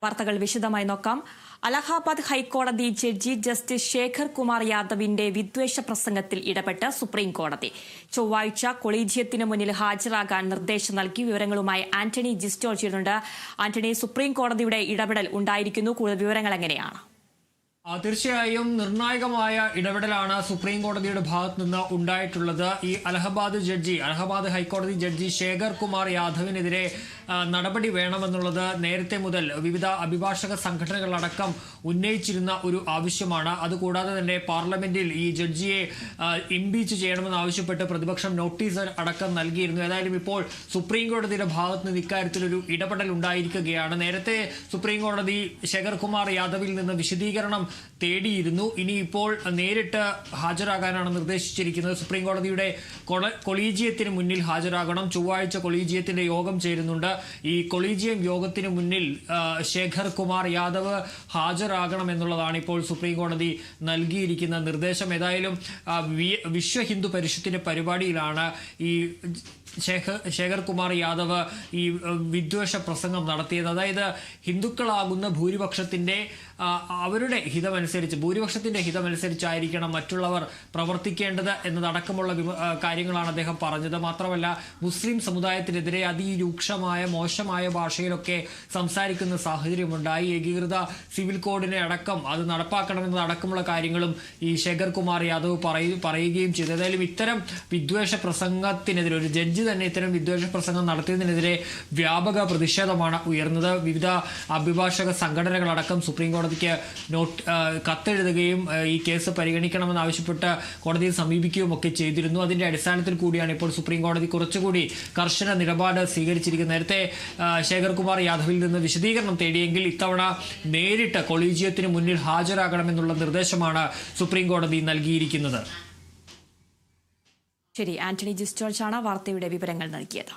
വാർത്തകൾ വിശദമായി നോക്കാം. അലഹാബാദ് ഹൈക്കോടതി ജഡ്ജി ജസ്റ്റിസ് ശേഖർ കുമാർ യാദവിന്റെ വിദ്വേഷ പ്രസംഗത്തിൽ ഇടപെട്ട് സുപ്രീം കോടതി. ചൊവ്വാഴ്ച കൊളീജിയത്തിന് മുന്നിൽ ഹാജരാകാൻ നിർദ്ദേശം നൽകി. വിവരങ്ങളുമായി ആന്റണി ജിസ്റ്റോൾ ചേരുന്നുണ്ട്. ആന്റണി, സുപ്രീം കോടതിയുടെ ഇടപെടൽ ഉണ്ടായിരിക്കുന്നു. കൂടുതൽ വിവരങ്ങൾ എങ്ങനെയാണ്? തീർച്ചയായും നിർണായകമായ ഇടപെടലാണ് സുപ്രീം കോടതിയുടെ ഭാഗത്തു നിന്ന് ഉണ്ടായിട്ടുള്ളത്. ഈ അലഹബാദ് ഹൈക്കോടതി ജഡ്ജി ശേഖർ കുമാർ യാദവിനെതിരെ നടപടി വേണമെന്നുള്ളത് നേരത്തെ മുതൽ വിവിധ അഭിഭാഷക സംഘടനകളടക്കം ഉന്നയിച്ചിരുന്ന ഒരു ആവശ്യമാണ്. അതുകൂടാതെ തന്നെ പാർലമെന്റിൽ ഈ ജഡ്ജിയെ ഇംപീച്ച് ചെയ്യണമെന്ന് ആവശ്യപ്പെട്ട് പ്രതിപക്ഷം നോട്ടീസ് അടക്കം നൽകിയിരുന്നു. ഏതായാലും ഇപ്പോൾ സുപ്രീം കോടതിയുടെ ഭാഗത്ത് നിന്ന് ഇക്കാര്യത്തിലൊരു ഇടപെടൽ ഉണ്ടായിരിക്കുകയാണ്. നേരത്തെ സുപ്രീം കോടതി ശേഖർ കുമാർ യാദവിൽ നിന്ന് വിശദീകരണം തേടിയിരുന്നു. ഇനിയിപ്പോൾ നേരിട്ട് ഹാജരാകാനാണ് നിർദ്ദേശിച്ചിരിക്കുന്നത്. സുപ്രീം കോടതിയുടെ കൊളീജിയത്തിന് മുന്നിൽ ഹാജരാകണം. ചൊവ്വാഴ്ച കൊളീജിയത്തിന്റെ യോഗം ചേരുന്നുണ്ട്. ഈ കൊളീജിയം യോഗത്തിന് മുന്നിൽ ശേഖർ കുമാർ യാദവ് ഹാജരാകണം എന്നുള്ളതാണ് ഇപ്പോൾ സുപ്രീം കോടതി നൽകിയിരിക്കുന്ന നിർദ്ദേശം. ഏതായാലും വിശ്വ ഹിന്ദു പരിഷത്തിന്റെ പരിപാടിയിലാണ് ഈ ശേഖർ കുമാർ യാദവ് ഈ വിദ്വേഷ പ്രസംഗം നടത്തിയത്. അതായത് ഹിന്ദുക്കളാകുന്ന അവരുടെ ഭൂരിപക്ഷത്തിന്റെ ഹിതമനുസരിച്ചായിരിക്കണം മറ്റുള്ളവർ പ്രവർത്തിക്കേണ്ടത് എന്നതടക്കമുള്ള കാര്യങ്ങളാണ് അദ്ദേഹം പറഞ്ഞത്. മാത്രമല്ല മുസ്ലിം സമുദായത്തിനെതിരെ അതിരൂക്ഷമായ മോശമായ ഭാഷയിലൊക്കെ സംസാരിക്കുന്ന സാഹചര്യമുണ്ടായി. ഏകീകൃത സിവിൽ കോഡിനെ അടക്കം അത് നടപ്പാക്കണമെന്നതടക്കമുള്ള കാര്യങ്ങളും ഈ ശേഖർ കുമാർ യാദവ് പറയുകയും ചെയ്തു. ഏതായാലും ഇത്തരം വിദ്വേഷ പ്രസംഗത്തിനെതിരെ ഒരു ജഡ്ജി തന്നെ ഇത്തരം വിദ്വേഷ പ്രസംഗം നടത്തിയതിനെതിരെ വ്യാപക പ്രതിഷേധമാണ് ഉയർന്നത്. വിവിധ അഭിഭാഷക സംഘടനകളടക്കം സുപ്രീം കോടതിക്ക് കത്തെഴുതുകയും ഈ കേസ് പരിഗണിക്കണമെന്ന് ആവശ്യപ്പെട്ട് കോടതിയെ സമീപിക്കുകയും ഒക്കെ ചെയ്തിരുന്നു. അതിന്റെ അടിസ്ഥാനത്തിൽ കൂടിയാണ് ഇപ്പോൾ സുപ്രീം കോടതി കുറച്ചുകൂടി കർശന നിലപാട് സ്വീകരിച്ചിരിക്കുന്നത്. നേരത്തെ ശേഖർ കുമാർ യാദവിൽ നിന്ന് വിശദീകരണം തേടിയെങ്കിൽ ഇത്തവണ നേരിട്ട് കൊളീജിയത്തിന് മുന്നിൽ ഹാജരാകണമെന്നുള്ള നിർദ്ദേശമാണ് സുപ്രീം കോടതി നൽകിയിരിക്കുന്നത്. ശരി, ആന്റണി ജിസ്റ്റോൾച്ചാണ് വാർത്തയുടെ വിവരങ്ങൾ നൽകിയത്.